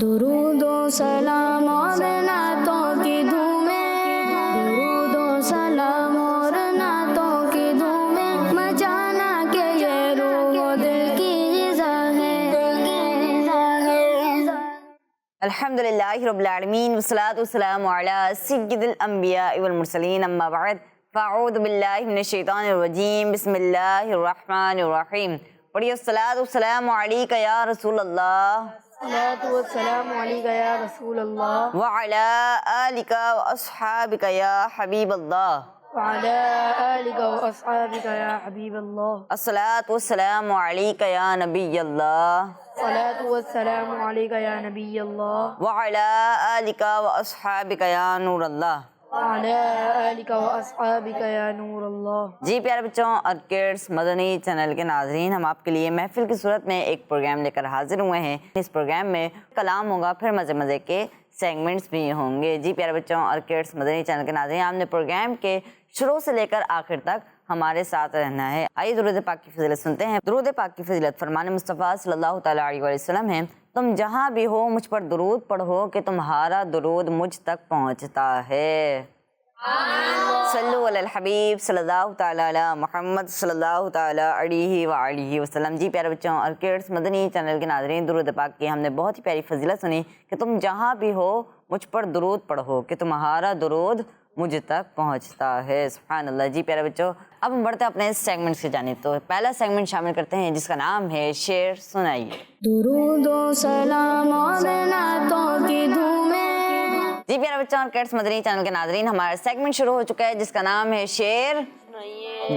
درود و سلام اور نعتوں کی دھومیں، درود و سلام اور نعتوں کی دھومیں، مچانا کہ یہ روح و دل کی غذا ہے۔ الحمدللہ رب العالمین والصلاة والسلام علی سید الانبیاء والمرسلین، اما بعد فاعوذ باللہ من الشیطان الرجیم، بسم اللہ الرحمن الرحیم۔ پڑھیے الصلاۃ والسلام علیک یا رسول اللہ، الصلاۃ والسلام علیک یا رسول اللہ، وعلی آلک واصحابک یا حبیب اللہ، وعلی آلک واصحابک یا حبیب اللہ، الصلاۃ والسلام علیک یا نبی اللہ، الصلاۃ والسلام علیک یا نبی اللہ، وعلی آلک واصحابک یا نور اللہ۔ وعلی آلک واصحابک یا نور اللہ۔ جی پیارے بچوں اور کڈس مدنی چینل کے ناظرین، ہم آپ کے لیے محفل کی صورت میں ایک پروگرام لے کر حاضر ہوئے ہیں۔ اس پروگرام میں کلام ہوگا، پھر مزے مزے کے سیگمنٹس بھی ہوں گے۔ جی پیارے بچوں اور کڈس مدنی چینل کے ناظرین، آپ نے پروگرام کے شروع سے لے کر آخر تک ہمارے ساتھ رہنا ہے۔ آئیے درود پاک کی فضیلت سنتے ہیں۔ درود پاک کی فضیلت فرمان مصطفیٰ صلی اللہ تعالیٰ علیہ وسلم ہے، تم جہاں بھی ہو مجھ پر درود پڑھو کہ تمہارا درود مجھ تک پہنچتا ہے۔ صلو علی الحبیب صلی اللہ تعالیٰ علی محمد صلی اللہ تعالیٰ علیہ وآلہ وسلم۔ جی پیارے بچوں اور کڈس مدنی چینل کے ناظرین، درود پاک کی ہم نے بہت ہی پیاری فضیلت سنی کہ تم جہاں بھی ہو مجھ پر درود پڑھو کہ تمہارا درود مجھ تک پہنچتا ہے۔ سبحان اللہ۔ جی پیارے بچوں، اب ہم بڑھتے ہیں اپنے سیگمنٹ سے جانب۔ تو پہلا سیگمنٹ شامل کرتے ہیں جس کا نام ہے شعر سنائیے۔ درود و سلام اور نعتوں کی دھومیں۔ جی پیارے بچوں اور کڈس مدنی چینل کے ناظرین، ہمارا سیگمنٹ شروع ہو چکا ہے جس کا نام ہے شعر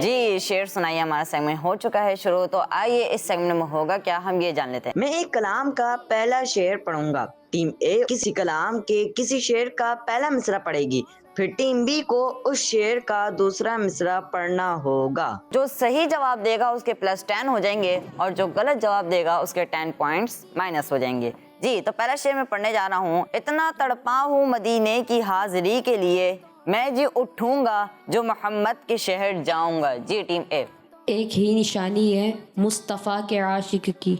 جی شعر سنائیے۔ ہمارا سیگمنٹ ہو چکا ہے شروع، تو آئیے اس سیگمنٹ میں ہوگا کیا، ہم یہ جان لیتے ہیں۔ میں ایک کلام کا پہلا شعر پڑھوں گا، ٹیم اے کسی کلام کے کسی شعر کا پہلا مصرع پڑھے گی، پھر ٹیم بی کو اس شعر کا دوسرا مصرع پڑھنا ہوگا۔ جو صحیح جواب دے گا اس کے +10 ہو جائیں گے، اور جو غلط جواب دے گا اس کے 10 پوائنٹس مائنس ہو جائیں گے۔ جی تو پہلا شعر میں پڑھنے جا رہا ہوں۔ اتنا تڑپا ہوں مدینے کی حاضری کے لیے، میں جی اٹھوں گا جو محمد کے شہر جاؤں گا۔ جی ٹیم اے۔ ایک ہی نشانی ہے مصطفیٰ کے عاشق کی،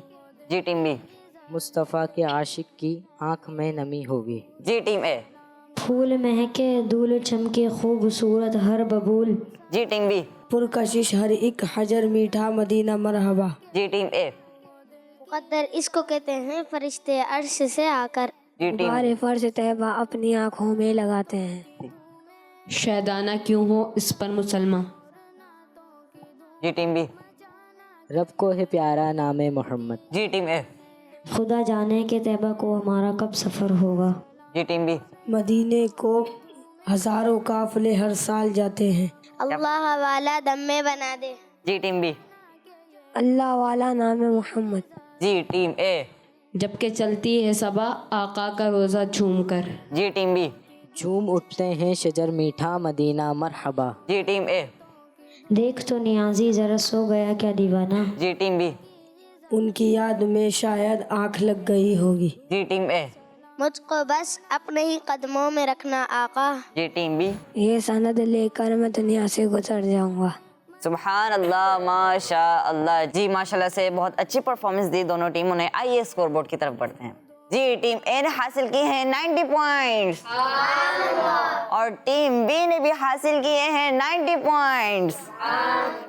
جی ٹیم بی۔ مصطفیٰ کے عاشق کی آنکھ میں نمی ہوگی۔ جی ٹیم اے۔ پھول مہکے دھول چمکے خوبصورت ہر ببول، جی ٹیم بی۔ پرکشش ہر ایک حجر میٹھا مدینہ مرحبا۔ جی ٹیم اے۔ مقدر اس کو کہتے ہیں فرشتے عرش سے آ کر، جی ٹیم بار فرض طیبہ اپنی آنکھوں میں لگاتے ہیں۔ شہدانہ کیوں ہو اس پر مسلمان، جی ٹیم بی۔ رب کو ہے پیارا نام محمد۔ جی ٹیم اے۔ خدا جانے کہ طیبہ کو ہمارا کب سفر ہوگا۔ جی ٹیم بی۔ مدینے کو ہزاروں قافلے ہر سال جاتے ہیں۔ اللہ والا دم میں بنا دے۔ جی ٹیم بی۔ اللہ والا نام محمد۔ جی ٹیم اے۔ جبکہ چلتی ہے صبا آقا کا روزہ جھوم کر، جی ٹیم بی۔ جھوم اٹھتے ہیں شجر میٹھا مدینہ مرحبا۔ جی ٹیم اے۔ دیکھ تو نیازی ذرا سو گیا کیا دیوانہ، جی ٹیم بی۔ ان کی یاد میں شاید آنکھ لگ گئی ہوگی۔ جی ٹیم اے۔ مجھ کو بس اپنے ہی قدموں میں رکھنا آقا۔ جی ٹیم بی۔ یہ سند لے کر میں دنیا سے گزر جاؤں گا۔ سبحان اللہ، ماشاء اللہ۔ جی ماشاء اللہ سے بہت اچھی پرفارمنس دی دونوں ٹیموں نے۔ آئیے اسکور بورڈ کی طرف بڑھتے ہیں۔ جی ٹیم اے نے حاصل کی ہیں 90 پوائنٹس، اور ٹیم بی نے بھی حاصل کیے ہیں 90 پوائنٹس۔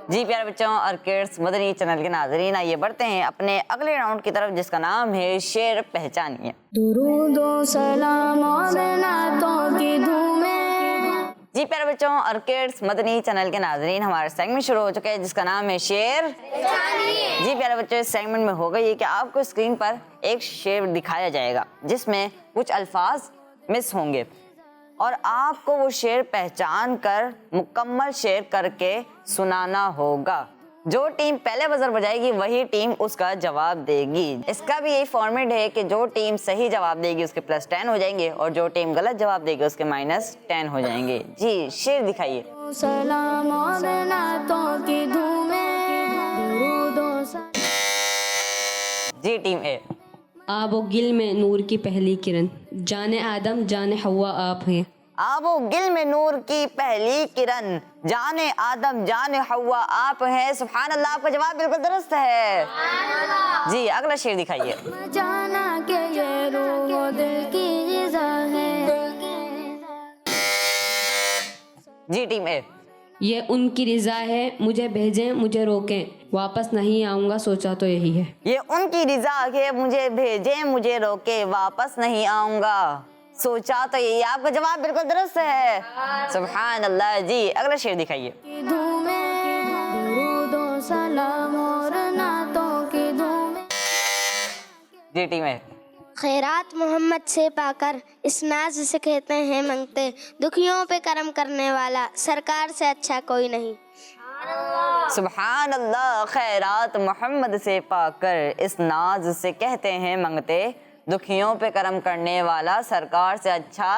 جی پیارے بچوں اور کڈس مدنی چینل کے ناظرین، آئیے بڑھتے ہیں اپنے اگلے راؤنڈ کی طرف جس کا نام ہے شعر پہچانیے۔ درود و سلام اور نعتوں کی دھومیں۔ جی پیارے بچوں اور کڈس مدنی چینل کے ناظرین، ہمارا سیگمنٹ شروع ہو چکا ہے جس کا نام ہے شعر جی پیارے بچوں، اس سیگمنٹ میں ہوگا یہ کہ آپ کو اسکرین پر ایک شعر دکھایا جائے گا جس میں کچھ الفاظ مس ہوں گے، اور آپ کو وہ شعر پہچان کر مکمل شعر کر کے سنانا ہوگا۔ جو ٹیم پہلے بزر بجائے گی وہی ٹیم اس کا جواب دے گی۔ اس کا بھی یہی فارمیٹ ہے کہ جو ٹیم صحیح جواب دے گی اس کے +10 ہو جائیں گے، اور جو ٹیم غلط جواب دے گی اس کے -10 ہو جائیں گے۔ جی شعر دکھائیے۔ سلام اور نعتوں کی دھومیں، درود و سلام۔ جی ٹیم اے۔ آب و گل میں نور کی پہلی کرن، جان آدم جان حوا آپ ہیں، آب و گل میں نور کی پہلی کرن، جان آدم جان حوا آپ ہیں۔ سبحان اللہ، آپ کا جواب بالکل درست ہے۔ جی اگلا شعر دکھائیے۔ جانا کہ یہ روح و جی ٹیم اے. یہ ان کی رضا ہے مجھے بھیجیں مجھے روکیں واپس نہیں آؤں گا سوچا تو یہی ہے. یہ ان کی رضا ہے مجھے بھیجیں مجھے روکے واپس نہیں آؤں گا سوچا تو یہی. آپ کا جواب بالکل درست ہے. سبحان اللہ. جی اگلا شعر دکھائیے. کی دھومیں درود و سلام اور نعتوں کی دھومیں. جی ٹیم اے. خیرات محمد سے پا کر اس ناز سے کہتے ہیں منگتے دکھیوں پہ کرم کرنے والا سرکار سے اچھا کوئی نہیں. سبحان اللہ. خیرات محمد سے پا کر اس ناز سے کہتے ہیں منگتے دکھیوں پہ کرم کرنے والا سرکار سے اچھا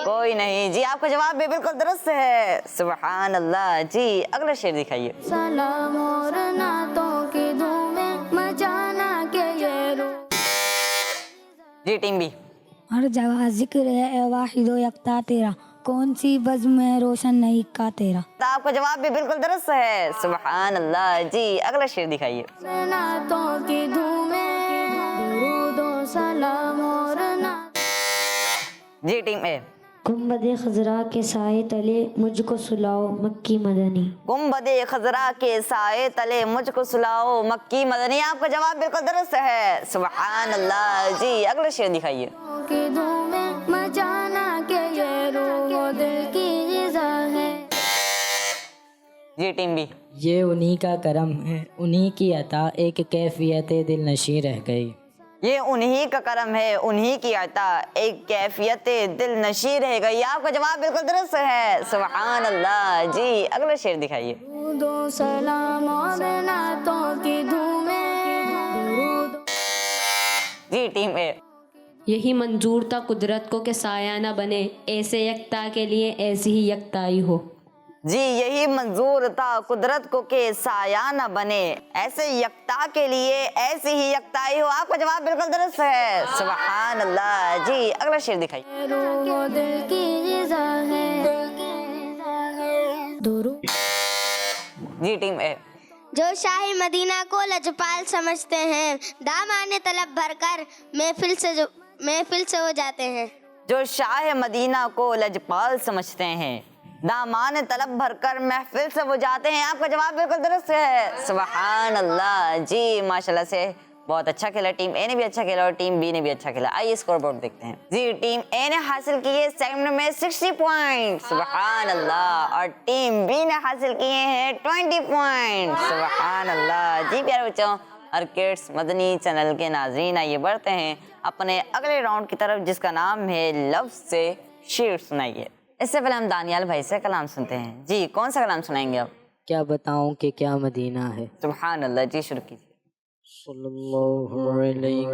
کوئی نہیں. جی آپ کا جواب بھی بالکل درست ہے. سبحان اللہ. جی اگلا شعر دکھائیے. سلام اور نعتوں کی دھومیں مچانا کہ یہ روح. جی ٹیم بی. ہر جگہ ذکر ہے اے واحد و یکتا تیرا کون سی بزم ہے روشن نہیں کا تیرا. تو آپ کا جواب بھی بالکل درست ہے. سبحان اللہ. جی اگلا شعر دکھائیے. نعتوں کی دھومیں درود و سلام اور نعت. جی ٹیم اے. گنبد خضرا کے سائے تلے مجھ کو سلاؤ مکی مدنی. گنبد خضرا کے سائے تلے مجھ کو سلاؤ مکی مدنی. آپ کا جواب بالکل درست ہے. سبحان اللہ. جی اگلا شعر دکھائیے. کی دھومیں مچانا کہ یہ روح و دل کی غذا ہے. جی ٹیم بی. یہ انہی کا کرم ہے انہی کی عطا ایک کیفیت دل نشیں رہ گئی. یہ انہی کا کرم ہے انہی کی عطا ایک کیفیت دل نشیں رہ گئی. آپ کا جواب بالکل درست ہے. سبحان اللہ. جی اگلا شعر دکھائیے. درود و سلام اور نعتوں کی دھومیں درود. جی ٹیم اے. یہی منظور تھا قدرت کو کہ سایہ نہ بنے ایسے یکتا کے لیے ایسی ہی یکتائی ہو. جی یہی منظور تھا قدرت کو کہ سایہ نہ بنے ایسے یکتا کے لیے ایسی ہی یکتائی ہو. آپ کا جواب بالکل درست ہے. سبحان اللہ. جی اگلا شعر دکھائیے. روح و دل کی غذا ہے. درود. جی ٹیم اے. جو شاہ مدینہ کو لجپال سمجھتے ہیں دامان طلب بھر کر محفل سے ہو جاتے ہیں. جو شاہ مدینہ کو لجپال سمجھتے ہیں دامان طلب بھر کر محفل سے وہ جاتے ہیں. آپ کا جواب بالکل درست ہے. سبحان اللہ. جی ماشاءاللہ سے بہت اچھا کھیلا. ٹیم اے نے بھی اچھا کھیلا اور ٹیم بی نے بھی اچھا کھیلا. آئیے اسکور بورڈ دیکھتے ہیں. جی ٹیم اے نے حاصل کیے سیکنڈ میں 60 پوائنٹ. سبحان اللہ. اور ٹیم بی نے حاصل کیے ہیں 20 پوائنٹ. سبحان اللہ. جی پیارے بچوں اور کڈس مدنی چینل کے ناظرین آئیے بڑھتے ہیں اپنے اگلے راؤنڈ کی طرف جس کا نام ہے لفظ سے شعر سنائیے. اس سے پہلے ہم دانیال بھائی سے کلام سنتے ہیں. جی کون سا کلام سنائیں گے آپ؟ کیا بتاؤں کہ کیا مدینہ ہے. سبحان اللہ. جی شروع کیجیے. صلی اللہ علیہ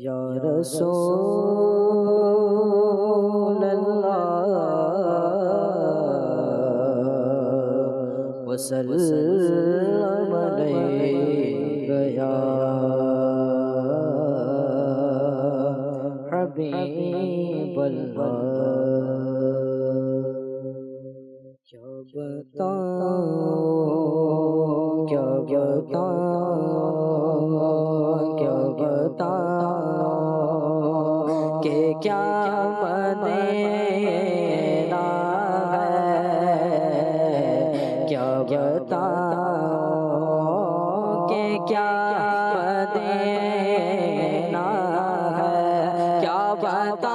یا رسول اللہ وسلم علیہ یا حبیب اللہ. کیا بتاؤں کیا بتاؤں کیا بتاؤں کہ کیا مدینہ ہے. کیا بتاؤں کہ کیا مدینہ ہے. کیا بتاؤں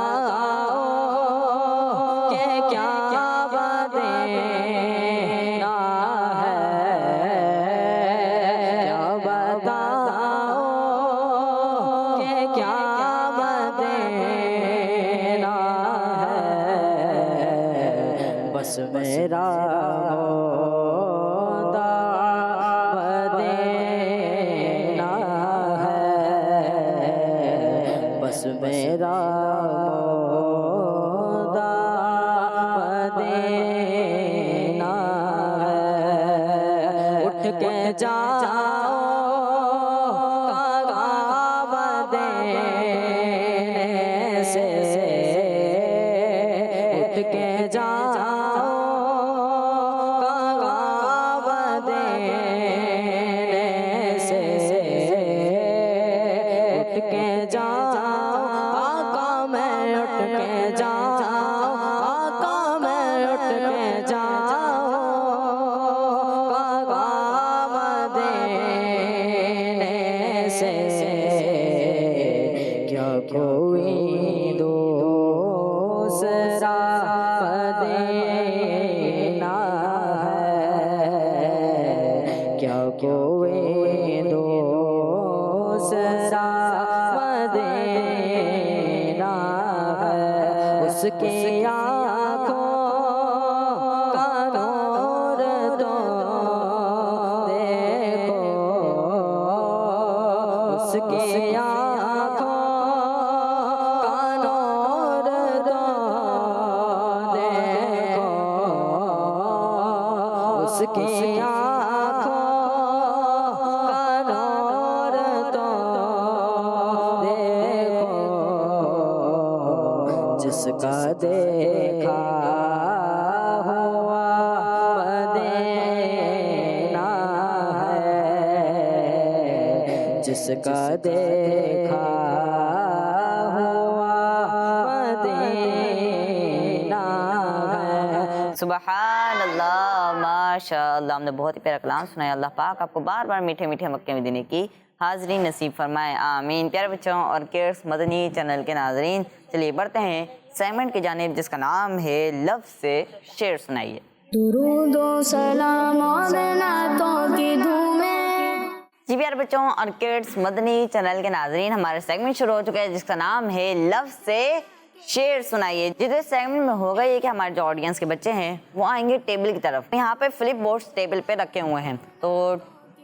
کہ کیا مدینہ ہے. کیا بتاؤں کہ کیا مدینہ ہے. بس میرا مدینہ ہے. بس میرا مدینہ ہے. اٹھ کے جاؤ مدینے سے. اٹھ کے جاؤ کی آنکھوں کا نور تو دیکھو، اس کی آنکھوں کا نور تو دیکھو، اس کی آنکھوں کا نور تو دیکھو، جس کا دیکھا ہوا مدینہ ہے، جس کا دیکھا ہوا مدینہ ہے۔ سبحان اللہ، ماشاء اللہ، ہم نے بہت ہی پیارا کلام سنایا۔ اللہ پاک آپ کو بار بار میٹھے میٹھے مکے میں دینے کی حاضری نصیب فرمائے، آمین۔ پیارے بچوں اور کیئرس مدنی چینل کے ناظرین، چلیے بڑھتے ہیں سیگمنٹ کی جانب جس کا نام ہے لفظ سے شعر سنائیے۔ درود و سلام اور نعتوں کی دھومیں۔ جی پیارے بچوں اور کیڈس مدنی چینل کے ناظرین، ہمارے سیگمنٹ شروع ہو چکے ہیں جس کا نام ہے لفظ سے شعر سنائیے۔ جس سیگمنٹ میں ہوگا یہ کہ ہمارے جو آڈینس کے بچے ہیں وہ آئیں گے ٹیبل کی طرف۔ یہاں پہ فلپ بورڈز ٹیبل پہ رکھے ہوئے ہیں، تو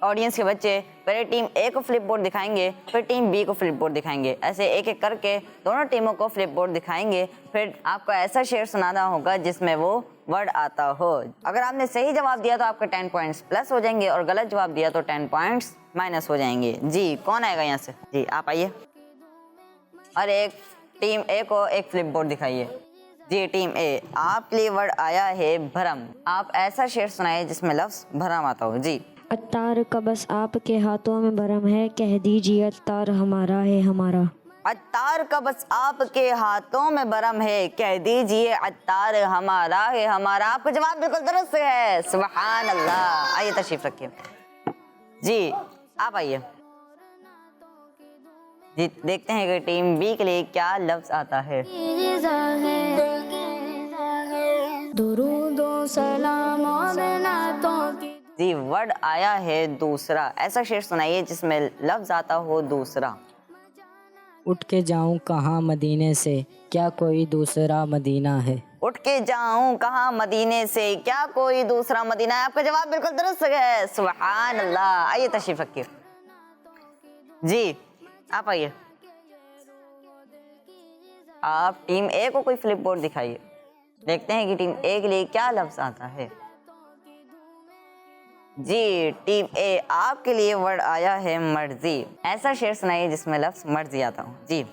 آڈینس کے بچے پہلے ٹیم اے کو فلپ بورڈ دکھائیں گے، پھر ٹیم بی کو فلپ بورڈ دکھائیں گے، ایسے ایک ایک کر کے دونوں ٹیموں کو فلپ بورڈ دکھائیں گے۔ پھر آپ کو ایسا شعر سنانا ہوگا جس میں وہ ورڈ آتا ہو۔ اگر آپ نے صحیح جواب دیا تو آپ کے 10 پوائنٹس پلس ہو جائیں گے، اور غلط جواب دیا تو 10 پوائنٹس مائنس ہو جائیں گے۔ جی کون آئے گا یہاں سے؟ جی آپ آئیے، اور ایک ٹیم اے کو ایک فلپ بورڈ دکھائیے۔ جی ٹیم اے، آپ کے لیے ورڈ آیا ہے بھرم۔ آپ ایسا شعر سنائے جس میں لفظ بھرم آتا ہو۔ جی عطار کا بس آپ کے ہاتھوں میں بھرم ہے، کہہ دیجیے عطار ہمارا ہے ہمارا۔ عطار کا بس آپ کے ہاتھوں میں برم ہے، کہہ دیجئے عطار ہمارا ہے ہمارا۔ آپ کا جواب بالکل درست ہے، سبحان اللہ۔ آئیے تشریف رکھیے۔ جی آپ آئیے، جی دیکھتے ہیں کہ ٹیم بی کے لیے کیا لفظ آتا ہے۔ درود و سلام اور نعتوں کی۔ جی ورڈ آیا ہے دوسرا۔ ایسا شعر سنائیے جس میں لفظ آتا ہو دوسرا۔ اٹھ کے جاؤں کہاں مدینے سے، کیا کوئی دوسرا مدینہ ہے۔ اٹھ کے جاؤں کہاں مدینے سے، کیا کوئی دوسرا مدینہ ہے۔ آپ کا جواب بالکل درست ہے، سبحان اللہ۔ آئیے تشریف رکھیے۔ جی آپ آئیے، آپ ٹیم اے کو کوئی فلپ بورڈ دکھائیے، دیکھتے ہیں کہ ٹیم اے کے لیے کیا لفظ آتا ہے۔ جی ٹیم اے، آپ کے لیے ورڈ آیا ہے مرضی۔ ایسا شعر سنائیے جس میں لفظ مرضی آتا ہو۔ جی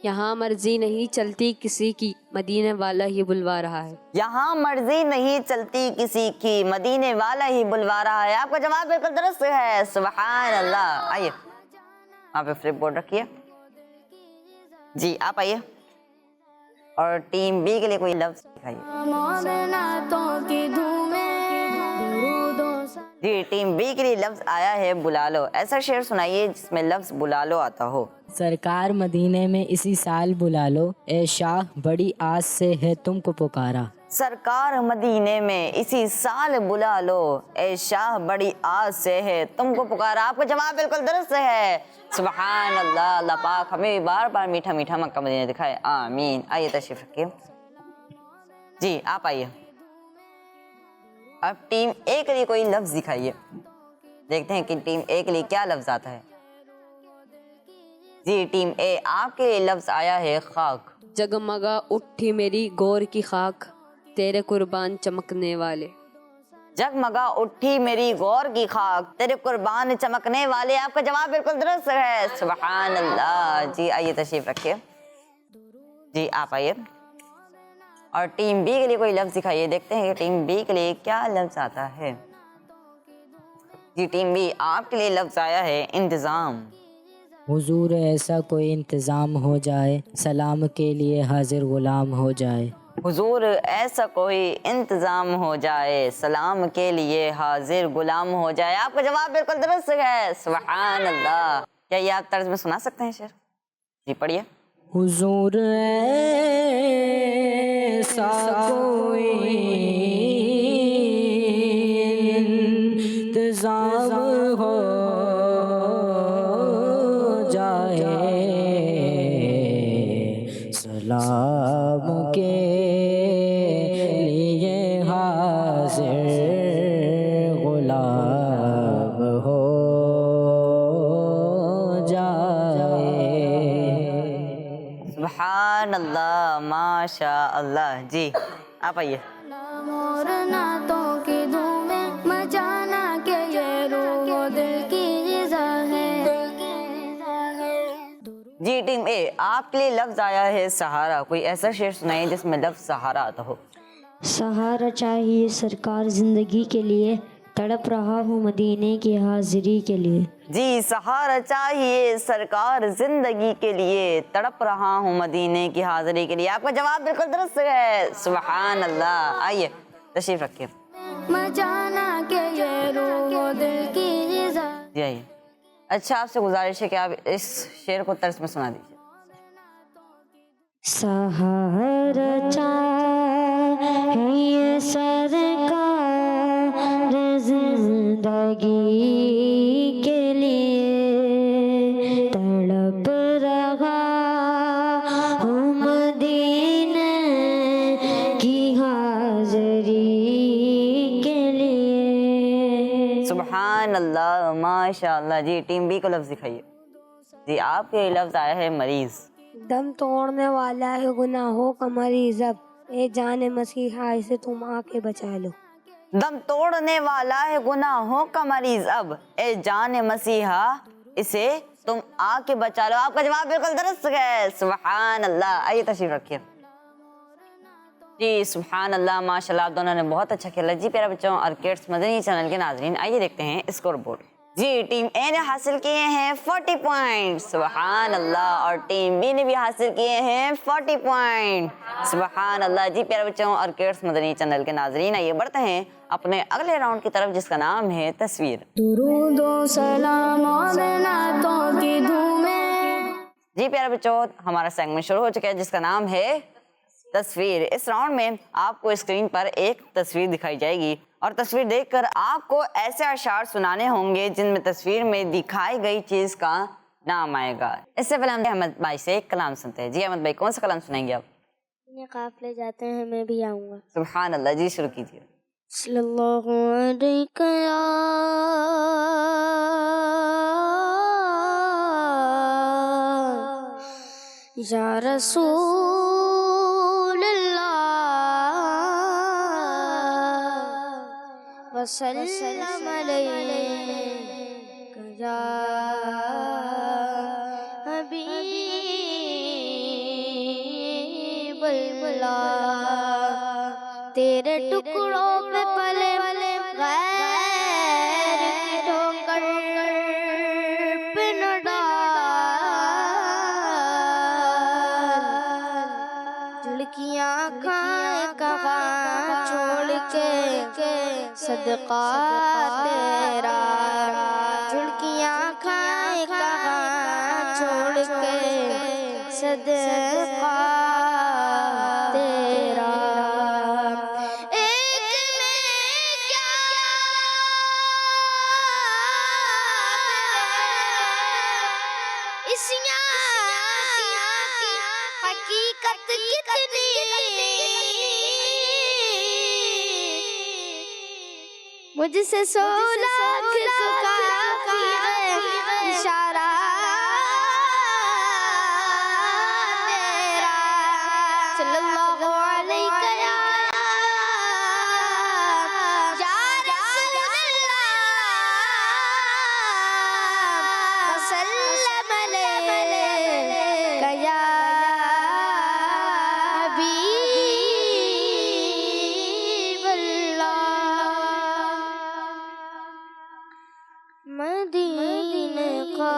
یہاں مرضی نہیں چلتی کسی کی، مدینے والا ہی بلوا رہا ہے۔ یہاں مرضی نہیں چلتی کسی کی، مدینے والا ہی بلوا رہا ہے۔ آپ کا جواب بالکل درست ہے، سبحان اللہ۔ آئیے وہاں پہ فلپ بورڈ رکھیے۔ جی آپ آئیے، اور ٹیم بی کے لیے کوئی لفظ دکھائیے۔ جی ٹیم بی کے لیے لفظ آیا ہے بلا لو۔ ایسا شعر سنائیے جس میں لفظ بلا لو آتا ہو۔ سرکار مدینے میں اسی سال بلا لو، اے شاہ بڑی آس سے ہے تم کو پکارا۔ سرکار مدینے میں اسی سال بلا لو، اے شاہ بڑی آس سے ہے تم کو پکارا۔ آپ کا جواب بالکل درست ہے، سبحان اللہ۔ اللہ پاک ہمیں بار بار میٹھا میٹھا مکہ مدینہ دکھائے، آمین۔ آئیے تشریف رکھیے۔ جی آپ آئیے، اب ٹیم اے کے لیے کوئی لفظ دکھائیے، دیکھتے ہیں کہ ٹیم اے کے لیے کیا لفظ آتا ہے۔ جی ٹیم اے، آپ کے لیے لفظ آیا ہے خاک۔ جگمگا اٹھی میری گور کی خاک، تیرے قربان چمکنے والے۔ جگمگا اٹھی میری غور کی خاک، تیرے قربان چمکنے والے۔ آپ کا جواب بالکل درست ہے، سبحان اللہ۔ جی آئیے تشریف رکھیے۔ جی آپ آئیے، اور ٹیم بی کے لیے کوئی لفظ دکھائیے، دیکھتے ہیں کہ ٹیم بی کے لیے کیا لفظ آتا ہے۔ جی ٹیم بی، آپ کے لیے لفظ آیا ہے انتظام۔ حضور ایسا کوئی انتظام ہو جائے، سلام کے لیے حاضر غلام ہو جائے۔ حضور ایسا کوئی انتظام ہو جائے، سلام کے لیے حاضر غلام ہو جائے۔ آپ کا جواب بالکل درست ہے، سبحان اللہ۔ کیا یہ آپ طرز میں سنا سکتے ہیں شعر؟ جی پڑھیے۔ حضور ایسا کوئی انتظام ہو جائے، سلام کے ماشاء اللہ. جی آپ آئیے. سلام اور نعتوں کی دھومیں مچانا کہ یہ روح و دل کی غذا ہے. جی ٹیم اے آپ کے لیے لفظ آیا ہے سہارا. کوئی ایسا شعر سنائیے جس میں لفظ سہارا آتا ہو. سہارا چاہیے سرکار زندگی کے لیے، تڑپ رہا ہوں مدینے کی حاضری کے لیے. جی سہارا چاہیے سرکار زندگی کے لیے، تڑپ رہا ہوں مدینے کی حاضری کے لیے. آپ کا جواب بالکل درست ہے. سبحان اللہ. آئیے تشریف رکھیے. مچانا کہ یہ روح و دل کی غذا. جی آئیے. اچھا آپ سے گزارش ہے کہ آپ اس شعر کو طرز میں سنا دیجیے. سہارا چاہیے سرکار زندگی کے لیے، تڑپ رہا ہوں مدینے کی حاضری کے لیے. سبحان اللہ ماشاء اللہ. جی ٹیم بی کو لفظ دکھائیے. جی آپ کے لفظ آیا ہے مریض. دم توڑنے والا ہے گناہوں کا مریض، اب اے جان مسیحا اسے تم آ کے بچا لو. دم توڑنے والا ہے گناہوں کا مریض، اب اے جان مسیحا اسے تم آ کے بچا لو. آپ کا جواب بالکل درست ہے. سبحان اللہ. آئیے تشریف رکھیے. جی سبحان اللہ ماشاء اللہ. آپ دونوں نے بہت اچھا کھیلا. جی پیارے بچوں اور کڈس مدنی چینل کے ناظرین، آئیے دیکھتے ہیں اسکور بورڈ. جی ٹیم اے نے حاصل کیے ہیں 40 پوائنٹ. سبحان اللہ. اور ٹیم بی نے بھی حاصل کیے ہیں 40 پوائنٹ. سبحان اللہ. جی پیارے بچوں اور کڈس مدنی چینل کے ناظرین، آئیے بڑھتے ہیں اپنے اگلے راؤنڈ کی طرف جس کا نام ہے تصویر. درود و سلام اور نعتوں کی دھومیں. جی پیارے بچوں ہمارا سیگمنٹ شروع ہو چکا ہے جس کا نام ہے تصویر. اس راؤنڈ میں آپ کو اسکرین پر ایک تصویر دکھائی جائے گی اور تصویر دیکھ کر آپ کو ایسے اشعار سنانے ہوں گے جن میں تصویر میں دکھائی گئی چیز کا نام آئے گا. اس سے پہلے ہم احمد بھائی سے ایک کلام سنتے ہیں. جی احمد بھائی کون سا کلام سنائیں گے آپ؟ قافلے جاتے ہیں میں بھی آؤں گا. سبحان اللہ. جی شروع کیجیے. صلی اللہ علیہ یا رسول اللہ وسلم علیک یا حبیب اللہ. تیرے ٹکڑوں پہ پلے غیر کی ٹھوکر پہ نہ ڈال، جھڑکیاں کھائیں کہاں چھوڑ کے صدقہ تیرا، جھڑکیاں کھائیں کہاں چھوڑ کے صدقہ تیرا. حقیقت کتنی مجھ سے 100 لاکھ کافی ہے اشارہ تیرا. صلی اللہ علیہ یا رسول اللہ وسلم علیک یا حبیب اللہ. مدینہ کا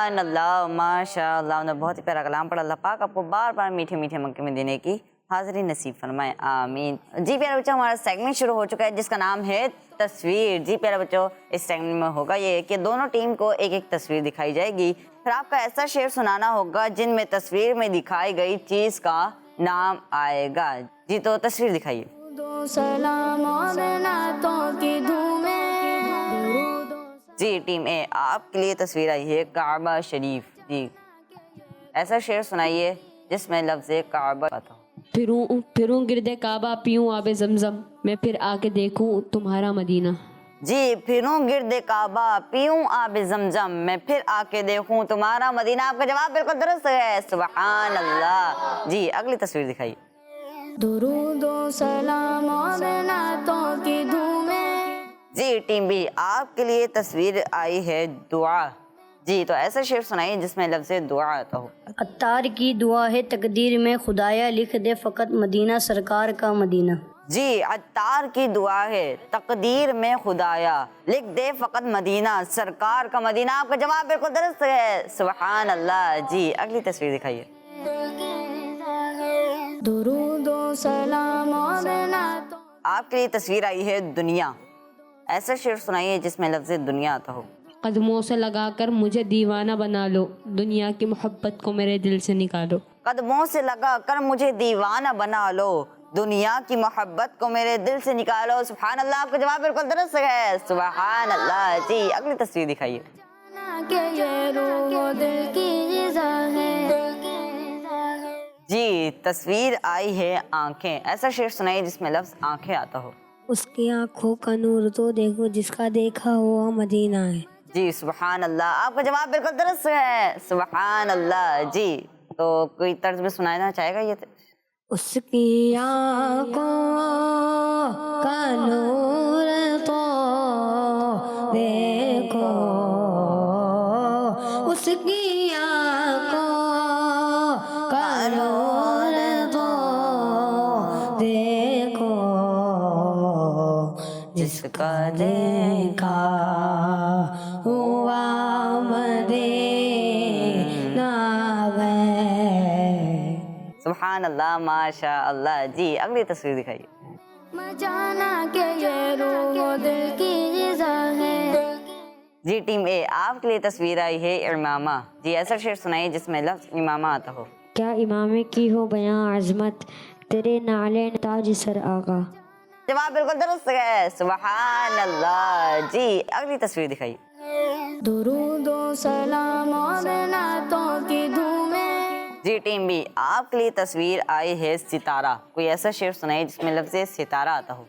سبحان اللہ ماشاء اللہ، نے بہت ہی پیارا کلام پڑھا۔ اللہ پاک آپ کو بار بار میٹھے میٹھے مکے میں دینے کی حاضری نصیب فرمائے، آمین۔ جی پیارے بچوں، ہمارا سیگمنٹ شروع ہو چکا ہے جس کا نام ہے تصویر۔ جی پیارے بچوں، اس سیگمنٹ میں ہوگا یہ کہ دونوں ٹیم کو ایک ایک تصویر دکھائی جائے گی، پھر آپ کا ایسا شعر سنانا ہوگا جن میں تصویر میں دکھائی گئی چیز کا نام آئے گا۔ جی تو تصویر دکھائیے۔ دو سلام اور نعتوں کی دھومیں، جی ٹیم اے، آپ کے لیے تصویر آئی ہے کعبہ شریف۔ جی ایسا شعر سنائیے جس میں لفظ کعبہ آتا ہو۔ پھروں گرد کعبہ پیوں آب زمزم، میں پھر آ کے دیکھوں تمہارا مدینہ۔ جی پھروں گرد کعبہ پیوں آب زمزم، میں پھر آ کے دیکھوں تمہارا مدینہ۔ آپ کا جواب بالکل درست ہے، سبحان اللہ۔ جی اگلی تصویر دکھائیے۔ درود و سلام اور نعتوں کی دھومیں، جی ٹیم بی، آپ کے لیے تصویر آئی ہے دعا۔ جی تو ایسا شعر سنائیے جس میں لفظ دعا آتا ہو۔ عطار کی دعا ہے تقدیر میں، خدایا لکھ دے فقط مدینہ سرکار کا مدینہ۔ جی عطار کی دعا ہے تقدیر میں، خدایا لکھ دے فقط مدینہ سرکار کا مدینہ۔ آپ کا جواب بالکل درست ہے، سبحان اللہ۔ جی اگلی تصویر دکھائیے۔ درود و سلام اور نعتوں، آپ کے لیے تصویر آئی ہے دنیا۔ ایسا شعر سنائیے جس میں لفظ دنیا آتا ہو۔ قدموں سے لگا کر مجھے دیوانہ بنا لو، دنیا کی محبت کو میرے دل سے نکالو۔ قدموں سے لگا کر مجھے دیوانہ بنا لو، دنیا کی محبت کو میرے دل سے نکالو۔ سبحان اللہ، آپ کا جواب بالکل درست ہے، سبحان اللہ۔ جی اگلی تصویر دکھائیے۔ کہ یہ روح و دل کی غذا ہے، جی تصویر آئی ہے آنکھیں۔ ایسا شعر سنائیے جس میں لفظ آنکھیں آتا ہو۔ اس کی آنکھوں کا نور تو دیکھو جس کا دیکھا ہوا مدینہ ہے۔ جی سبحان اللہ، آپ کا جواب بالکل درست ہے، سبحان اللہ۔ جی تو کوئی طرز میں سنانا چاہے گا یہ؟ اس کی آنکھوں کا نور تو دیکھو، اس کی آنکھوں کا نور تو دیکھو، جس کا دیکھا ہوا مدینہ ہے۔ سبحان اللہ ماشاء اللہ۔ جی اگلی تصویر دکھائیے۔ مجانا کہ یہ روح و دل کی غذا ہے۔ جی ٹیم اے، آپ کے لیے تصویر آئی ہے امامہ۔ جی ایسا شعر سنائیے جس میں لفظ امامہ آتا ہو۔ کیا امامے کی ہو بیاں عظمت، تیرے نالے تاج سر آقا۔ جواب بالکل درست ہے، سبحان اللہ۔ جی اگلی تصویر دکھائیے۔ درود و سلام اور نعتوں کی دھومیں، جی ٹیم بی، آپ کے لیے تصویر آئی ہے ستارہ۔ کوئی ایسا شعر سنائیے جس میں لفظ ستارہ آتا ہو۔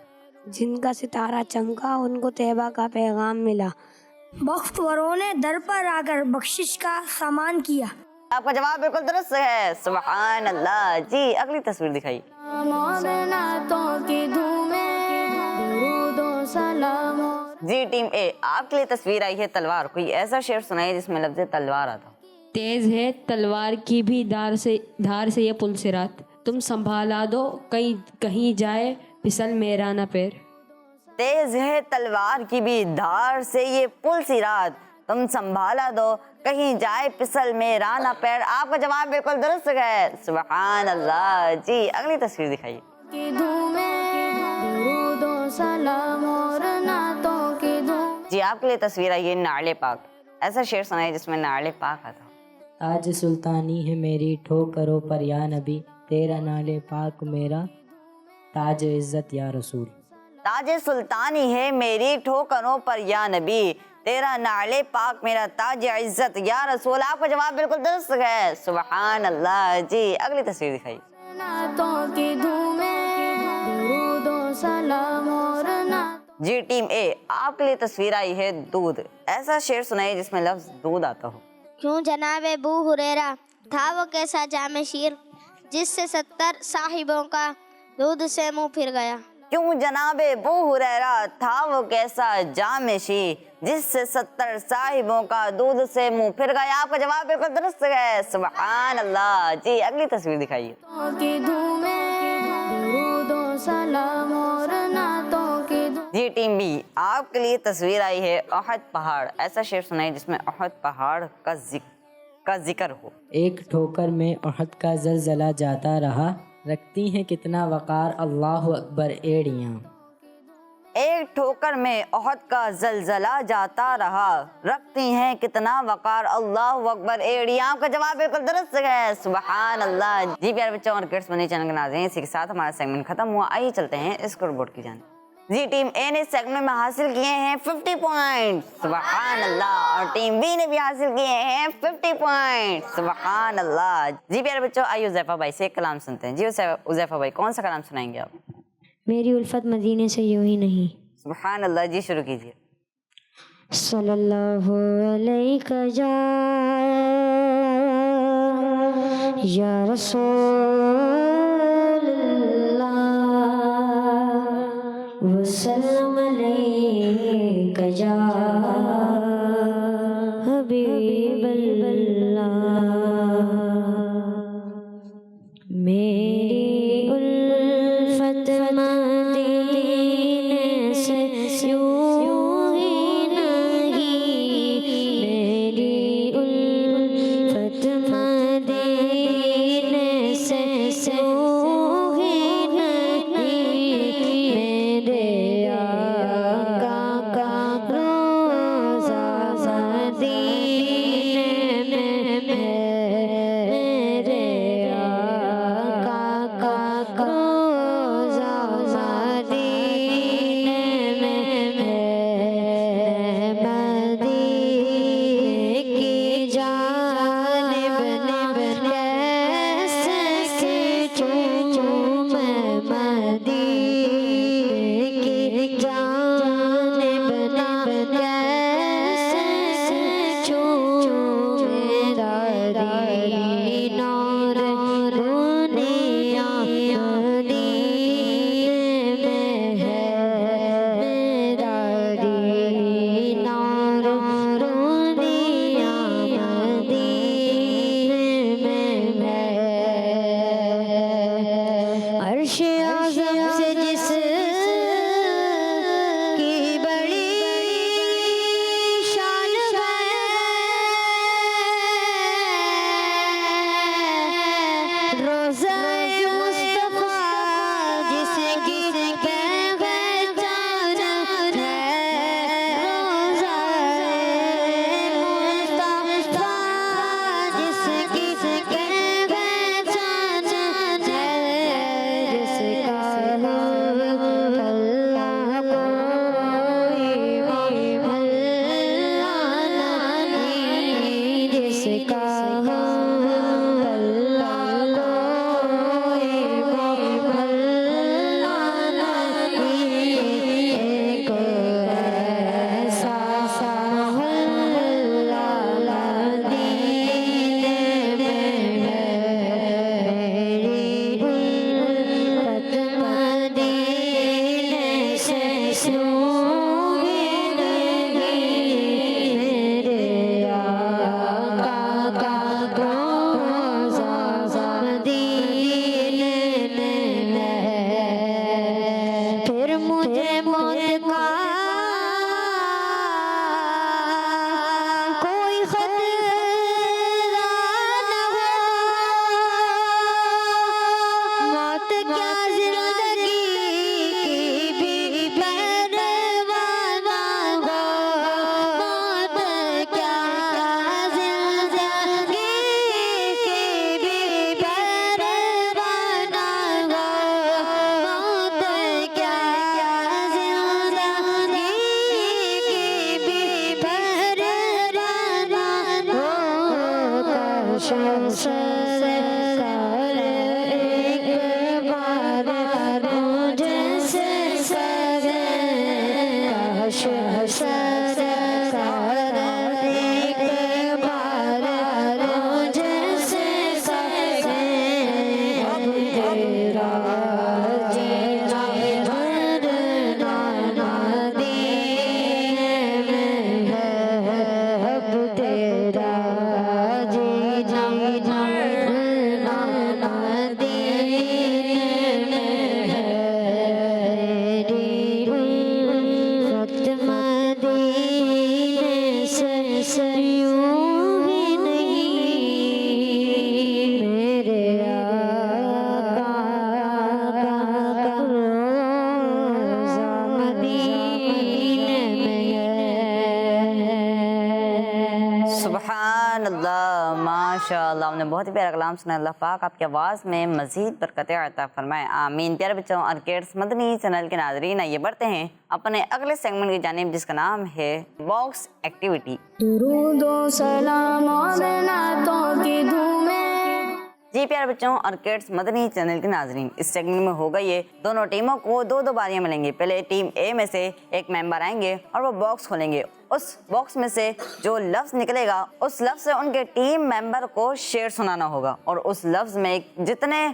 جن کا ستارہ چمکا ان کو طیبہ کا پیغام ملا، بختوروں نے در پر آ کر بخشش کا سامان کیا۔ آپ کا جواب بالکل درست ہے، سبحان اللہ۔ جی اگلی تصویر دکھائیے۔ سلام اور نعتوں کی دھومیں، درود و سلام اور جی ٹیم اے، آپ کے لیے تصویر آئی ہے تلوار۔ کوئی ایسا شعر سنائیے جس میں لفظ تلوار آتا ہو۔ تیز ہے تلوار کی بھی دھار سے یہ پل صراط، تم سنبھالا دو کہیں جائے پھسل میرا نہ پیر۔ تیز ہے تلوار کی بھی دھار سے یہ پل صراط، تم سنبھالا دو کہیں جائے پھسل میرا نہ پیر۔ آپ کا جواب بالکل درست ہے، سبحان اللہ۔ جی اگلی تصویر دکھائیے۔ کی دھومیں، درود و سلام اور نعتوں کی دھومیں، جی آپ کے لیے تصویر آئی ہے نعل پاک۔ ایسا شعر سنائیے جس میں نعل پاک آتا ہو۔ تاج سلطانی ہے میری ٹھوکروں پر یا نبی، تیرا نالے پاک میرا تاج عزت یا رسول۔ تاج سلطانی ہے میری ٹھوکروں پر یا نبی، تیرا نعل پاک میرا تاج عزت یا رسول۔ آپ کا جواب بالکل درست ہے، سبحان اللہ۔ جی اگلی تصویر دکھائیے۔ نعتوں کی دھومیں، درود و سلام اور نعتوں، جی ٹیم اے، آپ کے لیے تصویر آئی ہے دودھ۔ ایسا شعر سنائیے جس میں لفظ دودھ آتا ہو۔ کیوں جناب ابو ہریرہ تھا وہ کیسا جام شیر، جس سے 70 صاحبوں کا دودھ سے منہ پھر گیا۔ کیوں جناب ابو ہریرہ تھا وہ کیسا جام شیر، جس سے 70 صاحبوں کا دودھ سے منہ پھر گیا۔ آپ کا جواب بالکل درست ہے، سبحان اللہ۔ جی اگلی تصویر دکھائیے۔ کی دھومیں، درود و سلام اور نعتوں کی دھومیں، جی ٹیم بی، آپ کے لیے تصویر آئی ہے احد پہاڑ۔ ایسا شعر سنائیے جس میں احد پہاڑ کا ذکر۔ کا ذکر ہو۔ ایک ٹھوکر میں احد کا زلزلہ جاتا رہا، رکھتی ہیں کتنا وقار اللہ اکبر ایڑیاں۔ ایک ٹھوکر میں احد کا زلزلہ جاتا رہا، رکھتی ہیں کتنا وقار اللہ اکبر ایڑیاں۔ کا جواب بالکل درست ہے، سبحان اللہ۔ جی پیارے بچوں اور کڈس مدنی چینل کے ناظرین، اسی کے ساتھ ہمارا سیگمنٹ ختم ہوا۔ آئیے چلتے ہیں اسکور بورڈ کی جانب۔ جی ٹیم اے نے اس سیگمنٹ میں حاصل کیے ہیں 50 پوائنٹ، سبحان اللہ، اور ٹیم بی نے بھی حاصل کیے ہیں 50 پوائنٹ، سبحان اللہ۔ جی پیارے بچوں، آئیے حذیفہ بھائی سے ایک کلام سنتے ہیں۔ جی حذیفہ بھائی، کون سا کلام سنائیں گے آپ؟ میری الفت مدینے سے یوں ہی نہیں۔ سبحان اللہ، جی شروع کیجیے۔ صلی اللہ علیہ یا رسول اللہ وسلم علیہ یا حبیب اللہ۔ میری الفت مدینے سے یوں ہی نہیں، میری الفت مدینے سے یوں ہی نہیں، میرے آقا کا روضہ مدینے میں ہے، میرے آقا کا روضہ مدینے میں ہے، مدینے کی جانب کیسے کھینچوں میں، مدینے کی جانب کیسے کھینچوں، میرا دین اور دنیا مدینے میں ہے، میرا دین اور دنیا مدینے میں ہے۔ عرش اعظم سے جس کی بڑی شان ہے، روضہ مصطفیٰ جس کی پہچان ہے، روضہ مصطفیٰ جس کی پہچان ہے، جس کا اللہ کوئی اللہ نہیں، جس کا پھر مجھے موت کا کوئی خطرہ نہ ہو، موت کیا زندگی کی بھی پرواہ نہ ہو، موت کیا زندگی کی بھی پرواہ نہ ہو، موت کیا زندگی کی بھی پرواہ نہ ہو، کاش سرکار ایک بار مجھ سے کرے، کاش سرکار ایک بار مجھ سے کرے، اب تیرا جینا مرنا مدینے میں ہے، اب تیرا جینا مرنا مدینے میں ہے، میری الفت مدینے سے یوں ہی نہیں، سبحان اللہ، ماشاء اللہ، ہم نے بہت ہی پیارا کلام سنا. اللہ پاک آپ کی آواز میں مزید برکتیں عطا فرمائے، آمین. پیارے بچوں اور کڈس مدنی چینل کے ناظرین، آئیے بڑھتے ہیں اپنے اگلے سیگمنٹ کی جانب، جس کا نام ہے باکس ایکٹیویٹی. درود و سلام اور نعتوں کی دھومیں. جی پیارے بچوں اور کڈس مدنی چینل کے ناظرین، اس سیگمنٹ میں ہوگا یہ دونوں ٹیموں کو دو باریاں ملیں گی. پہلے ٹیم اے میں سے ایک ممبر آئیں گے اور وہ باکس کھولیں گے. اس باکس میں سے جو لفظ نکلے گا اس لفظ سے ان کے ٹیم ممبر کو شعر سنانا ہوگا، اور اس لفظ میں جتنے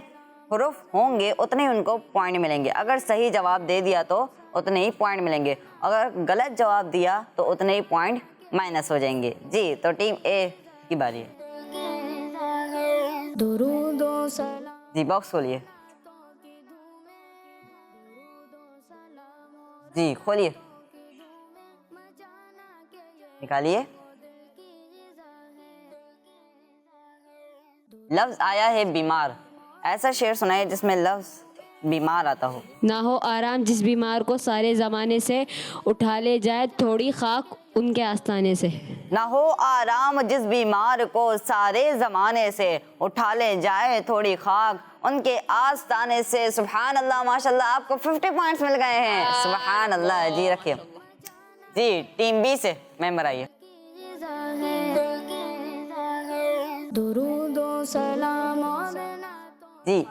حروف ہوں گے اتنے ان کو پوائنٹ ملیں گے. اگر صحیح جواب دے دیا تو اتنے ہی پوائنٹ ملیں گے، اگر غلط جواب دیا تو اتنے ہی پوائنٹ مائنس ہو جائیں گے. جی تو ٹیم اے کی باری ہے. درود و سلام. جی باکس کھولیے. جی کھولیے، نکالیے. لفظ آیا ہے بیمار. ایسا شعر سنائے جس میں لفظ بیمار آتا ہو. نہ ہو آرام جس بیمار کو سارے زمانے سے اٹھا لے جائے تھوڑی خاک ان کے آستانے سے. نہ ہو آرام جس بیمار کو سارے زمانے سے اٹھا لے جائے تھوڑی خاک ان کے آستانے سے. سبحان اللہ، ماشاء اللہ، آپ کو 50 پوائنٹس مل گئے ہیں. سبحان اللہ. جی رکھیے. جی ٹیم بی سے ممبر آئیے. درود و سلام اور نعتوں. جی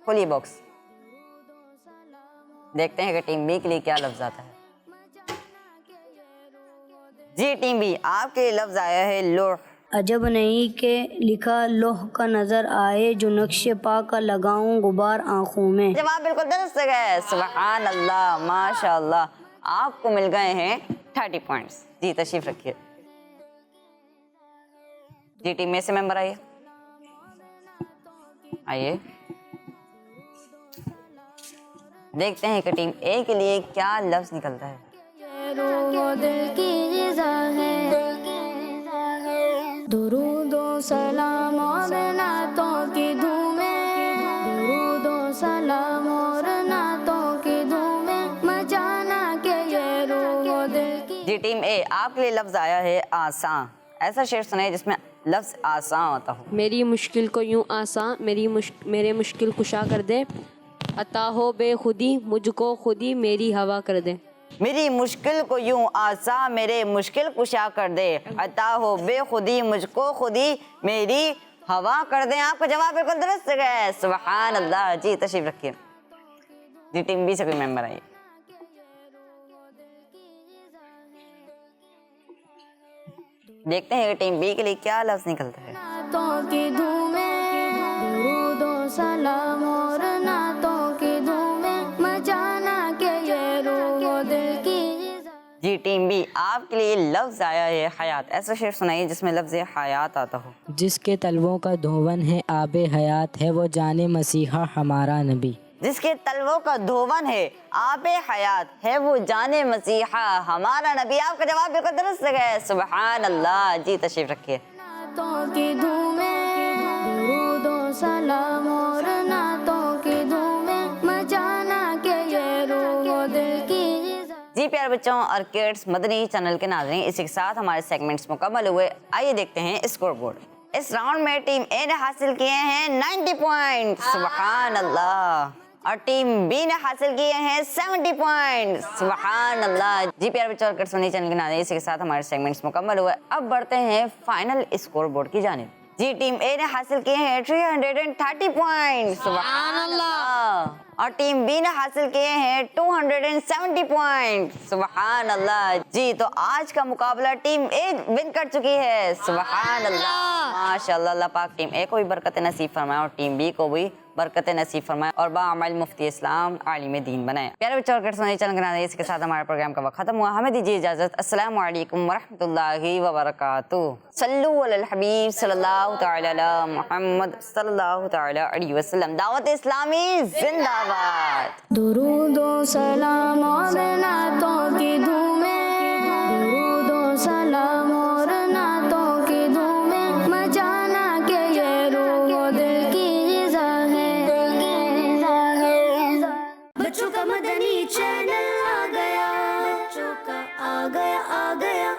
کھولیے باکس. دیکھتے ہیں کہ ٹیم بی کے لیے کیا لفظ آتا ہے. جی ٹیم بی، آپ کے لیے لفظ آیا ہے لوح. عجب نہیں کہ لکھا لوح کا نظر آئے جو نقش پا کا لگاؤں غبار آنکھوں میں. جواب بالکل درست ہے. سبحان اللہ، ماشاء اللہ، آپ کو مل گئے ہیں 30 پوائنٹس. جی تشریف رکھیے. جی ٹیم اے سے ممبر آئیے. آئیے دیکھتے ہیں کہ ٹیم اے کے لیے کیا لفظ نکلتا ہے. یہ روح و دل کی غذا ہے. درود و سلام اور نعتوں کی دھومیں. درود و سلام اور نعتوں کی دھومیں مچانا کہ یہ روح و دل کی. جی ٹیم اے، آپ کے لیے لفظ آیا ہے آسان. ایسا شعر سنائے جس میں لفظ آسان آتا ہو. میری مشکل کو یوں آسان میرے مشکل کشا کر دے عطا ہو بے خودی مجھ کو خودی میری ہوا کر دے. میری مشکل کو یوں آسان میرے مشکل کشا کر دے عطا ہو بے خودی مجھ کو خودی میری ہوا کر دیں. آپ کا جواب بالکل درست ہے. سبحان اللہ. جی تشریف رکھیے. جی ٹیم بی سے کوئی ممبر آئیے. دیکھتے ہیں کہ ٹیم بی کے لیے کیا لفظ نکلتا ہے. نعتوں کی دھومیں. درود و سلام اور نعتوں کی دھومیں مچانا کہ یہ روح و دل کی غذا. جی ٹیم بی، آپ کے لیے لفظ آیا ہے حیات. ایسا شعر سنائیے جس میں لفظ حیات آتا ہو. جس کے تلووں کا دھون ہے آب حیات ہے وہ جان مسیحا ہمارا نبی. جس کے تلووں کا دھون ہے آب حیات ہے وہ جان مسیحا ہمارا نبی. آپ کا جواب بالکل درست ہے. سبحان اللہ. جی تشریف رکھیے. نعتوں کی دھومیں. درود و سلام اور نعتوں کی دھومیں مچانا کہ یہ روح و دل کی غذا. جی پیارے بچوں اور کڈس مدنی چینل کے ناظرین، اسی کے ساتھ ہمارے سیگمنٹس مکمل ہوئے. آئیے دیکھتے ہیں اسکور بورڈ. اس راؤنڈ میں ٹیم اے نے حاصل کیے ہیں 90 پوائنٹ. سبحان اللہ. اور ٹیم بی نے حاصل کیے ہیں 70 پوائنٹ. سبحان اللہ. جی پیارے بچوں اور کڈس مدنی چینل کے ناظرین، اسی کے ساتھ ہمارے سیگمنٹس مکمل ہوئے. اب بڑھتے ہیں فائنل اسکور بورڈ کی جانب. جی ٹیم اے نے حاصل کیے ہیں 330 پوائنٹ. سبحان اللہ. اور ٹیم بی نے حاصل کیے ہیں 270 پوائنٹ. سبحان اللہ. جی تو آج کا مقابلہ ٹیم اے ون کر چکی ہے. سبحان اللہ. ماشاء اللہ. اللہ پاک ٹیم اے کو بھی برکت نصیب فرمائے اور ٹیم بی کو بھی برکت نصیب فرمائے اور باعمل مفتی اسلام عالم دین بنائے. پیارے بچوں اور کڈس چینل کے ناظرین، اس کے ساتھ ہمارا پروگرام کا وقت ختم ہوا. ہمیں دیجیے اجازت. السلام علیکم ورحمۃ اللہ وبرکاتہ. صلو علی الحبیب صلی اللہ تعالی علی محمد صلی اللہ تعالی علیہ وسلم. دعوت اسلامی زندہ باد. درود و سلام اور نعتوں کی دھومیں. درود و سلام اور نعتوں کی دھومیں مچانا کہ یہ روح و دل کی غذا ہے. بچوں کا مدنی چینل آ گیا. بچوں کا آ گیا.